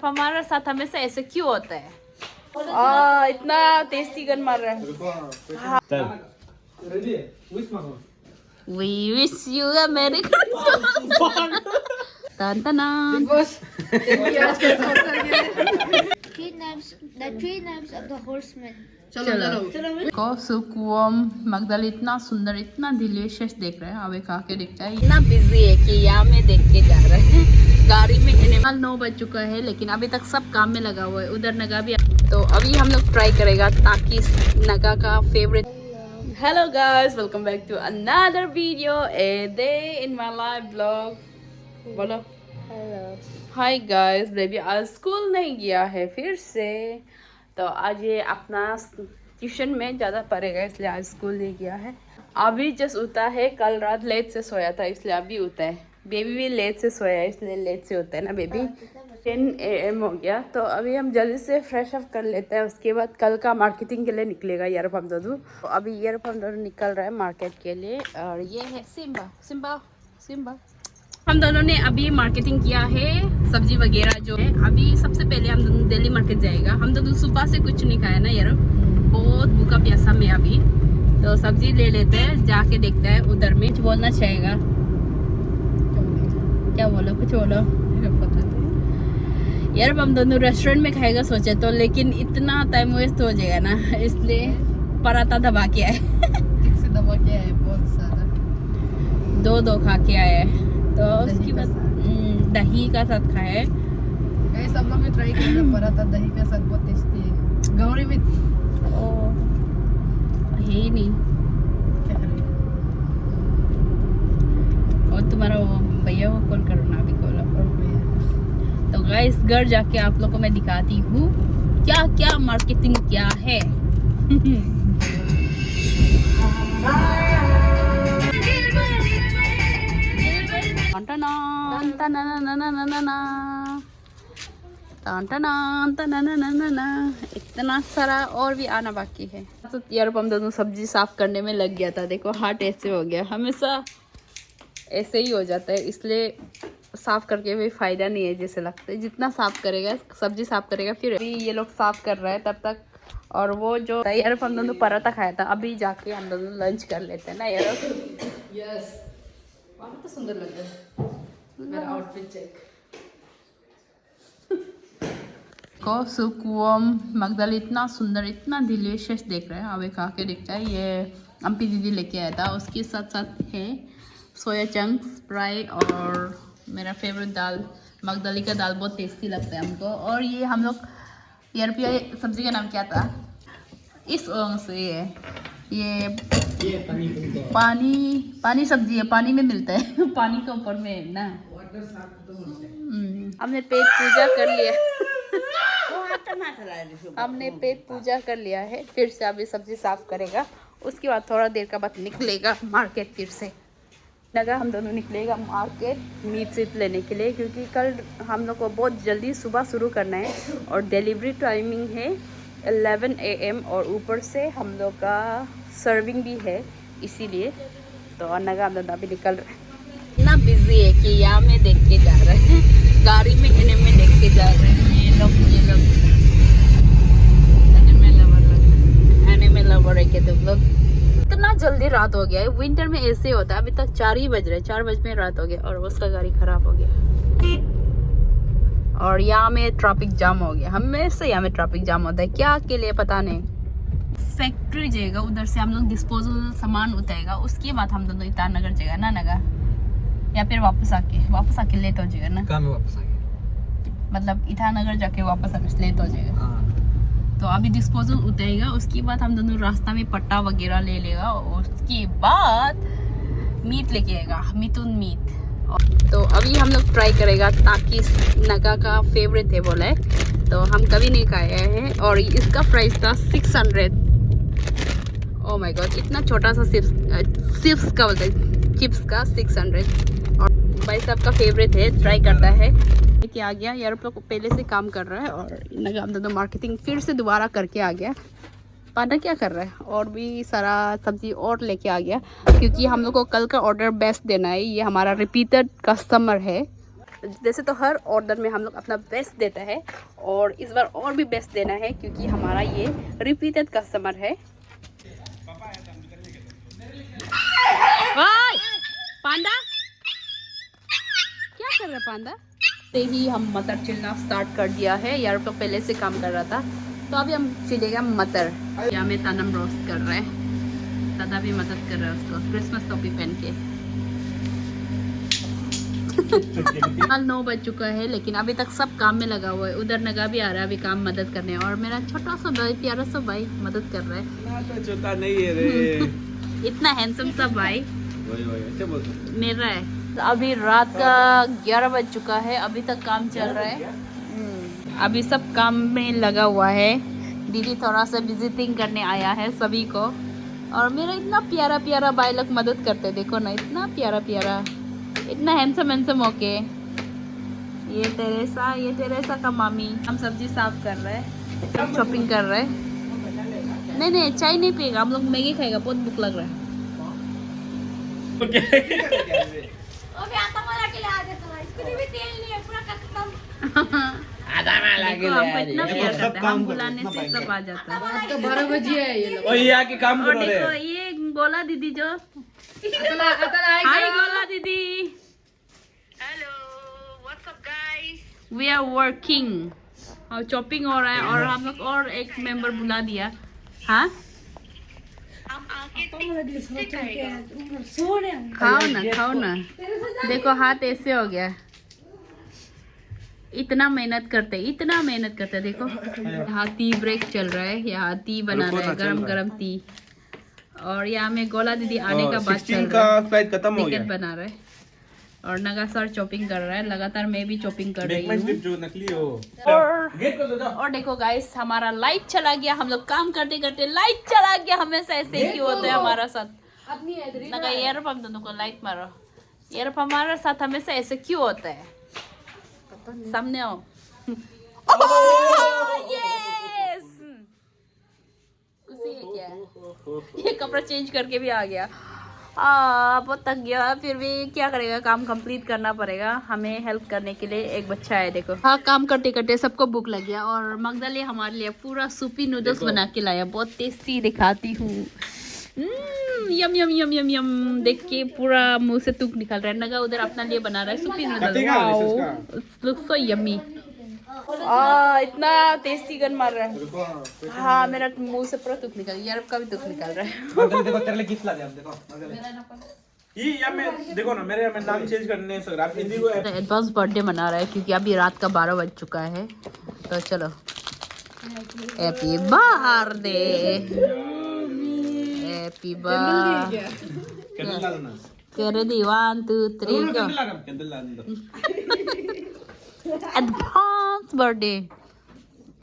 हमारे साथ हमेशा ऐसे क्यों होता है? इतना टेस्टी गन मार रहा है। We wish you a Merry Christmas. Tan tan tan. The three names of the horsemen. चलो को सुकुम मगदल इतना सुंदर इतना डिलीशियस देख रहे हैं। अभी खा के देखता है। इतना बिजी है कि यहाँ में देख के जा रहे हैं। गाड़ी में 9 बज चुका है लेकिन अभी तक सब काम में लगा हुआ है। उधर नगा भी तो अभी हम लोग ट्राई करेगा ताकि नगा का favourite. Hello guys, welcome back to another video a day in my life blog. बोलो Hello. Hi guys. बेबी आज स्कूल नहीं गया है फिर से, तो आज ये अपना ट्यूशन में ज़्यादा पड़ेगा इसलिए आज स्कूल नहीं गया है। अभी जस्ट उठा है, कल रात लेट से सोया था इसलिए अभी उठा है। बेबी भी लेट से सोया है इसलिए लेट से होता है ना बेबी। 10 AM हो गया तो अभी हम जल्दी से फ्रेश अप कर लेते हैं। उसके बाद कल का मार्केटिंग के लिए निकलेगा ईयरफॉर्म दोनों। तो अभी ईयरफॉर्म दोनों निकल रहा है मार्केट के लिए। और ये है सिम्बा सिम्बा सिम्बा। हम दोनों ने अभी मार्केटिंग किया है, सब्जी वगैरह जो है। अभी सबसे पहले हम दोनों दिल्ली मार्केट जाएगा। हम दोनों सुबह से कुछ नहीं खाया ना यार, बहुत भूखा प्यासा में अभी। तो सब्जी ले लेते हैं, जाके देखते हैं उधर में। कुछ बोलना चाहेगा? क्या बोलो, कुछ बोलो यार। हम दोनों रेस्टोरेंट में खाएगा सोचे तो, लेकिन इतना टाइम वेस्ट हो जाएगा ना इसलिए पराठा दबा के आए। ठीक से दबा के आए, बहुत सारा दो खा के आए। तो उसकी बाद दही का साथ खाए। गाइस सब लोग भी ट्राई करना पराठा दही के साथ, बहुत टेस्टी है। गौरी भी ओ है ही नहीं। क्या करें? और तुम्हारा वो भैया को कॉल करो ना अभी, कॉल। तो गाइस घर जाके आप लोगों को मैं दिखाती हूँ क्या क्या मार्केटिंग क्या है। इतना सारा और भी आना बाकी है। तो यार हम दोनों सब्जी साफ करने में लग गया था। देखो हाथ ऐसे हो गया, हमेशा ऐसे ही हो जाता है इसलिए साफ करके भी फायदा नहीं है जैसे लगता है। जितना साफ करेगा, सब्जी साफ करेगा, फिर अभी ये लोग साफ कर रहे हैं तब तक। और वो जो यार हम दोनों पराठा खाया था, अभी जाके हम दोनों लंच कर लेते हैं ना यार। यस, वहाँ तो सुंदर लग रहा है मेरा आउटफिट। चेक को सुकुम मगदल इतना सुंदर इतना डिलीशियस देख रहे हैं। अभी खा के देखता है। ये अम्पी दीदी लेके आया था। उसके साथ साथ है सोया चंक्स फ्राई और मेरा फेवरेट दाल मगदली का दाल, बहुत टेस्टी लगता है हमको। और ये हम लोग यार सब्जी का नाम क्या था इस से? ये पानी सब्जी है, पानी में मिलता है। पानी के ऊपर में है ना। हमने पेट पूजा कर लिया। हमने पेट पूजा कर लिया है। फिर से अभी सब्जी साफ करेगा, उसके बाद थोड़ा देर का बाद निकलेगा मार्केट फिर से। लगा हम दोनों निकलेगा मार्केट मीट सीट लेने के लिए, क्योंकि कल हम लोग को बहुत जल्दी सुबह शुरू करना है और डिलीवरी टाइमिंग है 11 AM और ऊपर से हम लोग का सर्विंग भी है इसीलिए। तो नगा हम दोनों अभी निकल रहे हैं। इतना बिजी है कि यहाँ में देख के जा रहे हैं, गाड़ी में में देख के जा रहे हैं। ये लोग एनिमल लवर है क्या तुम लोग? इतना जल्दी रात हो गया है। विंटर में ऐसे होता है। अभी तक 4 ही बज रहे, 4 बज में रात हो गया और उसका गाड़ी खराब हो गया। और यहाँ में ट्रैफिक जाम हो गया। हमेशा यहाँ में ट्रैफिक जाम होता है, क्या के लिए पता नहीं। फैक्ट्री जाएगा, उधर से हम लोग डिस्पोजल सामान उठाएगा, उसके बाद हम दोनों इतार नगर जाएगा ना नगा, या फिर वापस आके लेट हो जाएगा ना। काम में वापस आ गया, मतलब ईटानगर जाके वापस आके लेट हो जाएगा। तो अभी डिस्पोजल उतारेगा, उसके बाद हम दोनों रास्ता में पट्टा वगैरह ले लेगा और उसके बाद मीट लेके आएगा, मिथुन मीट। तो अभी हम लोग ट्राई करेगा ताकि नगा का फेवरेट है बोला है, तो हम कभी नहीं खाए हैं। और इसका प्राइस था 600। ओह माय गॉड, इतना छोटा सा चिप्स का बोलते हैं, चिप्स का 600। और भाई साहब का फेवरेट है, ट्राई करता है। लेके आ गया यार, लोग पहले से काम कर रहा है और नगा हम दोनों मार्केटिंग फिर से दोबारा करके आ गया। पाना क्या कर रहा है, और भी सारा सब्जी और लेके आ गया, क्योंकि हम लोग को कल का ऑर्डर बेस्ट देना है। ये हमारा रिपीटेड कस्टमर है। जैसे तो हर ऑर्डर में हम लोग अपना बेस्ट देता है और इस बार और भी बेस्ट देना है क्योंकि हमारा ये रिपीटेड कस्टमर है। पांडा क्या कर रहा है पांडा? से ही हम मटर चिलना स्टार्ट कर दिया है यार, तो पहले से काम कर रहा था तो अभी हम चिलेगा मटर। यहाँ में तनम रोस्ट कर रहे हैं, दादा भी मदद कर रहा है उसको क्रिसमस टोपी पहन के। 9 बज चुका है लेकिन अभी तक सब काम में लगा हुआ है। उधर नगा भी आ रहा है अभी काम मदद करने और मेरा छोटा सा भाई प्यारा सा भाई मदद कर रहा है। तो छोटा नहीं है रे। इतना हैंडसम सा भाई ऐसे बोलते मेरा है। अभी रात का 11 बज चुका है, अभी तक काम चल रहा है। अभी सब काम में लगा हुआ है। दीदी थोड़ा सा विजिटिंग करने आया है सभी को और मेरा इतना प्यारा प्यारा भाई लोग मदद करते, देखो ना इतना प्यारा प्यारा, इतना हैंडसम हैंडसम होके। ये तेरेसा का मामी। हम सब्जी साफ कर रहे हैं, हम शॉपिंग कर रहे हैं। नहीं चाय नहीं पिएगा, हम लोग मैगी खाएगा, बहुत भूख लग रहा है। देखो हमको इतना प्यार करता है, हम बुलाने से सब आ जाता है। रात का 12 बजे है ये लोग। और ये आके काम और करो देखो रे। ये गोला दीदी जो हाय हाय गोला दीदी, वी आर वर्किंग और चॉपिंग हो रहा है और हम लोग और एक मेंबर बुला दिया। हाँ खाओ ना देखो हाथ ऐसे हो गया। इतना मेहनत करते देखो। यहाँ टी ब्रेक चल रहा है, यहाँ टी बना रहा है गरम गरम टी। और यहाँ में गोला दीदी आने का बाद चल रहा है, फ्लाइट खत्म हो गया टिकट बना रहा है और नगा सर चॉपिंग कर रहा है। लगातार मैं भी चॉपिंग कर रही हूँ। जो नकली हो और देखो गाइस हमारा लाइट चला गया। हम लोग काम करते करते लाइट चला गया। हमेशा ऐसे ही क्यों होता है हमारा साथ। नगा ईयरफोन दोनों को लाइट मारो। ईयरफोन हमारे साथ हमेशा ऐसे क्यों होता है? सामने आओ। यस उसी है क्या? ये कपड़ा चेंज करके भी आ गया। बहुत थक गया, फिर भी क्या करेगा, काम कंप्लीट करना पड़ेगा। हमें हेल्प करने के लिए एक बच्चा है देखो। हाँ काम करते करते सबको भूख लग गया और मगदली हमारे लिए पूरा सूपी नूडल्स बना के लाया। बहुत टेस्टी दिखाती हूँ। यम यम यम यम यम देख के पूरा मुंह से तुक निकल रहा है। नगा उधर अपना लिए बना रहा है सूपी नूडल्स। Looks so yummy. इतना टेस्टी गन मार रहा है। हाँ मेरा मुंह से पूरा तुक निकल गया, का भी तुक निकल रहा है। देखो तेरे लिए गिफ्ट ला दिया हम। देखो ये या मैं देखो ना मेरे नाम चेंज करने से आप हिंदी को एडवांस बर्थडे मना रहा है क्योंकि अभी रात का 12 बज चुका है। तो चलो happy birthday, happy birthday candle ला ना। कर दी 1 2 3 कैंडल ला कैंडल ला अंदर। Advance birthday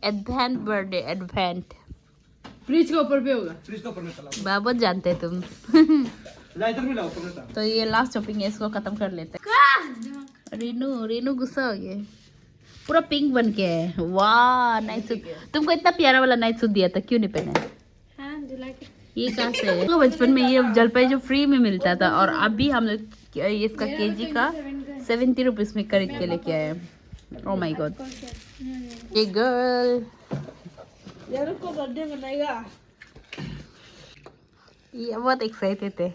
advent. फ्रिज के ऊपर पे होगा। फ्रिज के ऊपर में चला बाबा जानते हैं तुम। ला इधर भी लाओ ऊपर में। तो ये लास्ट शॉपिंग है, इसको खत्म कर लेते हैं। रीनू गुस्सा हो गया, पूरा पिंक बन के है। वाह नाइट सूट। तुमको इतना प्यारा वाला नाइट सूट दिया था, क्यों नहीं पहना? ये कहाँ से है? तो बचपन में ये जलपाई जो फ्री में मिलता था और अभी हम लोग इसका केजी का 70 रुपीज में खरीद के लेके आए। ओह माय गॉड ये गर्ल यार को बर्थडे मनाएगा। ये बहुत एक्साइटेड थे।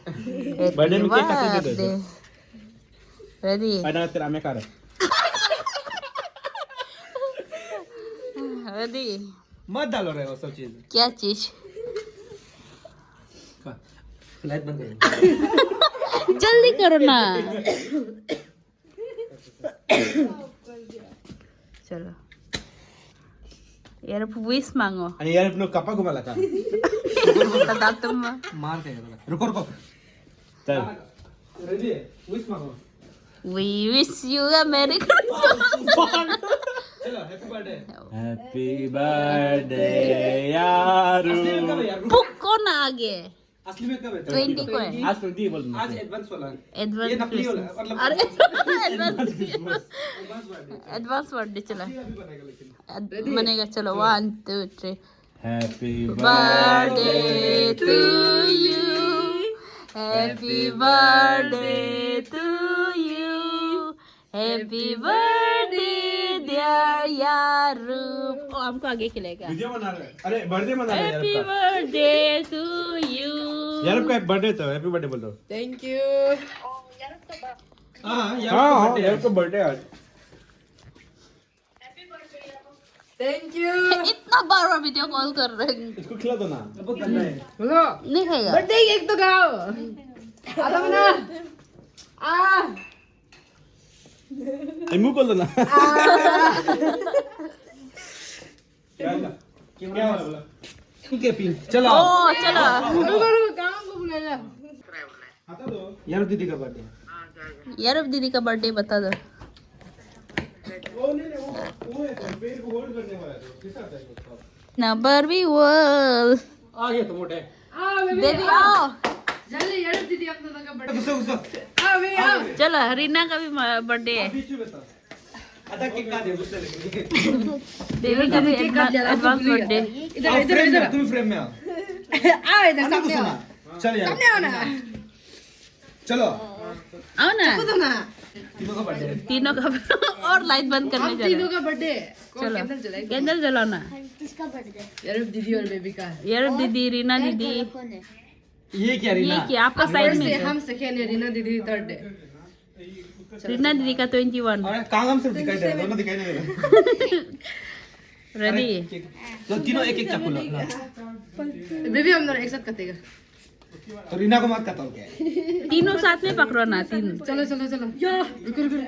बर्थडे में केक काटेंगे तो। रेडी आना तेरा मैं कर रेडी मत डालो रे वो सब चीज। क्या चीज? लाइट बंद करो। जल्दी करो ना। चलो यार विश मांगो। आणि यार अपने कपा को मला का बता तुम मार के रुको रुको चल रेडी विश मांगो। We wish you a Merry Christmas. चलो हैप्पी बर्थडे यारू। बुक कौन आ गए? असली में कब है? 20 को है। आज 20 बोल। आज एडवांस वाला। एडवांस ये नकली वाला मतलब अरे एडवांस बर्थडे चला बनेगा। चलो 1 2 3 happy birthday to you, happy birthday to you, happy birthday dear यारूप। ओ हमको आगे खिलाएगा। वीडियो बना रहे हैं। अरे बर्थडे मना रहे हैं हैप्पी यार बर्थडे टू यू। यार का बर्थडे था, हैप्पी बर्थडे बोल दो। Thank you. हां यार का बर्थडे आज। Thank you. इतना बार बार वीडियो कॉल कर रहे हैं। इसको खिला दो ना, बहुत गंदा है। बोलो नहीं खाएगा। बर्थडे केक तो खाओ। आता बना आ मुंह खोल दो ना। क्या बोला? ठीक है पिन चलो। ओ चलो रुको काम को बुलाया। आता दो यार दीदी का बर्थडे। यारूप दीदी का बर्थडे बता दो। वो नहीं वो है पेड़ को होल्ड करने वाला है, किसका आता है उसका? नंबर भी वर्ल्ड आ गया तो मोटे। आओ बेबी बेबी आओ। जल्दी यार दीदी अपना का बर्थडे। गुस्सा गुस्सा आओ बेबी आओ। चलो रीना का भी बर्थडे है। बीच में बता। आधा केक का दे गुस्सा लगे। बेबी का भी एडवांस बर्थडे। इधर इधर तुम फ्रेम में आओ। आओ इधर सामने आओ। चल यार सामने आओ ना। चलो आओ ना। खुद ना। तीनों का बर्थडे। तीनों का और लाइट बंद करने हम जा तीनों रहे का बर्थडे। कौन चलो कैंडल जलाएगा? कैंडल जलाओ ना। किसका बर्थडे? यार दीदी और बेबी का। यारूप दीदी रीना दीदी कौन है? ये क्या ये रीना? क्या आपका साइड में से है? हम सेकेंड है, रीना दीदी थर्ड है। रीना दीदी का 21 अरे कांगम सिर्फ दिखाई दे रहा है, दोनों दिखाई नहीं दे रहा। रेडी। तो तीनों एक एक चाकू लो ना। बेबी हम दोनों एक साथ कटेगा। तो रीना को मत कताओ क्या? तीनों साथ में पकड़ो ना। चलो चलो चलो। रुको रुको।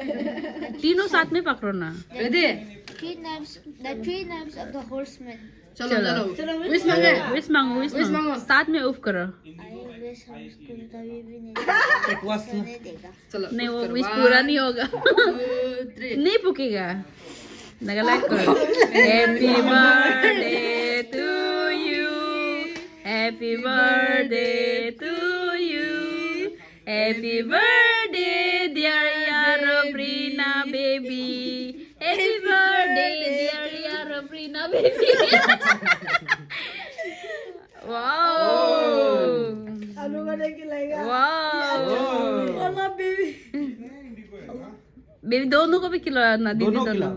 तीनों साथ में पकड़ो ना। Ready? The three names of the horsemen. चलो चलो। विश मांगे। विश मांगो विश Wish मांगो। मांगो। साथ में उफ करो। I wish हम स्कूल कभी भी नहीं एक वास जाने देगा। चलो। नहीं वो करो। विश 1, पूरा नहीं होगा। 2, 3। नहीं पुकेगा। नगलाइट करो। Happy birthday to you. Happy birthday to you. Happy birthday dear यारूप Reena baby. Happy birthday dear यारूप Reena baby. Wow wow baby दोनों को भी खिलाओ ना दीदी दोनों दोनों।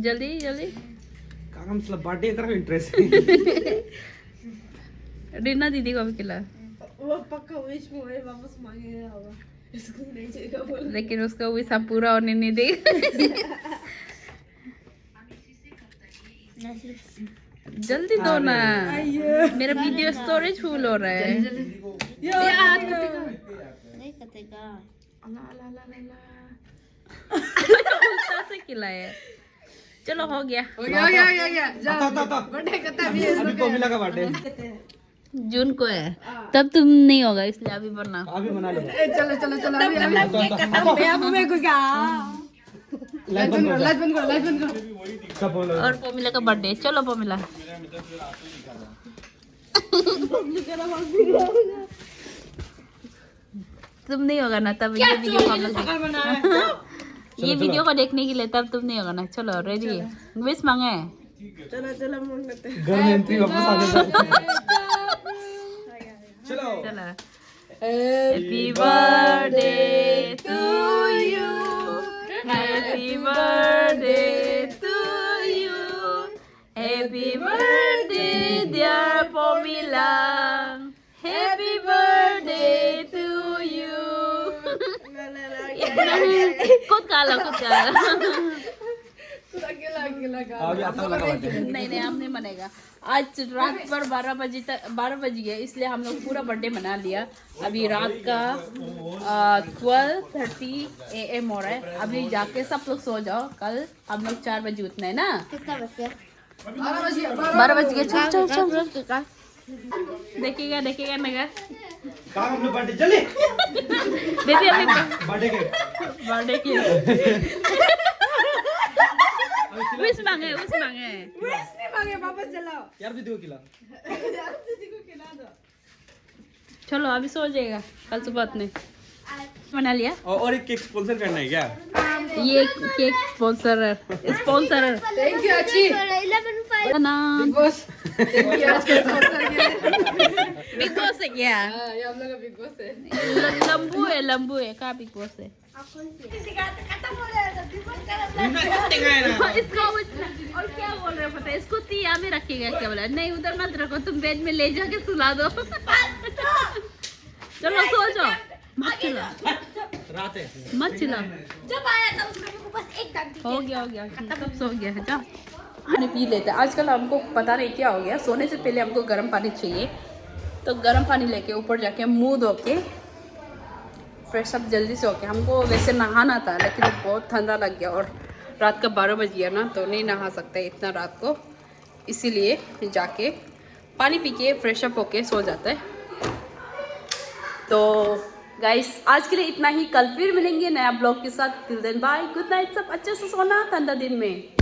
जल्दी जल्दी। कांगम से बर्थडे तरफ इंटरेस्ट है। रीना दीदी को भी खिला। वो पक्का विश मुझे वापस मांगेगा होगा। इसको नहीं चाहिए बोल। लेकिन उसका विश आप पूरा होने नहीं देगा। जल्दी दो ना। मेरा वीडियो स्टोरेज फुल हो रहा है। नहीं कटेगा। उल्टा से खिलाया। चलो हो गया। हो गया। जाओ। आता बर्थडे करता भी है। अभी कोमिला का बर्थडे। जून को है तब तुम नहीं होगा इसलिए अभी बनाओ। अभी मना लो। चलो चलो चलो। अभी अब मेरे को क्या? लाइट बंद करो। लाइट बंद करो। लाइट बंद करो। सब बोलो। और पोमिला का बर्थडे। चलो पोमिला। तुम नहीं होगा ना तब ये वीडियो को हम लोग ये वीडियो को देखने के लिए तब तुम नहीं होगा ना। चलो रेडी। विश मांगे। घर में एंट्री वापस आ गया। चलो चलो। Happy birthday to you. Happy birthday to you. Happy birthday dear Pomila. Happy birthday to you. खुद काला खुद काला। आगे आता लगा बर्थडे। नहीं नहीं हम नहीं मनेगा। आज रात पर 12 बजे तक 12 बज गए इसलिए हम लोग पूरा बर्थडे मना लिया। अभी रात का 12:30 AM हो रहा है। अभी जाके सब लोग सो जाओ। कल हम लोग 4 बजे उठना है ना। कितना बचे? 12 बज गए। चल चल चल। देखेगा देखेगा नगर। कहाँ हमने बर्थडे चले? बेबी अभी बर्थडे के बर्थडे की विश मांगे विश मांगे। यार दीदी को खिला। चलो अभी सो जाएगा कल सुबह उठने। बना लिया। और एक केक स्पॉन्सर करना है क्या? ये केक स्पॉन्सर थैंक यू अच्छी। 11:05 नाम बॉस ये आज का स्पॉन्सर ये बिग बॉस है क्या? ये हम लोग का बिग बॉस है लंबू है कहाँ बिग बॉस है? इसको और क्या बोल रहे हो पता है? इसको तिया में रखिएगा क्या बोला? नहीं उधर मत रखो, तुम बेड में ले जाके सुला दो। चलो सो जाओ, मत चिल्ला, रात है मत चिल्ला। जब आया था उसमें मेरे को बस एक दांत हो गया सब सो गया है। जाओ पानी पी लेते हैं। आजकल हमको पता नहीं क्या हो गया, सोने से पहले हमको गर्म पानी चाहिए। तो गर्म पानी लेके ऊपर जाके मुंह धो के फ्रेश अप जल्दी से होके, हमको वैसे नहाना था लेकिन बहुत ठंडा लग गया और रात का 12 बज गया ना, तो नहीं नहा सकते इतना रात को, इसीलिए जाके पानी पी के फ्रेश अप होके सो जाता है। तो गाइस आज के लिए इतना ही, कल फिर मिलेंगे नया ब्लॉग के साथ। Till then bye, good night, सब अच्छे से सोना ठंडा दिन में।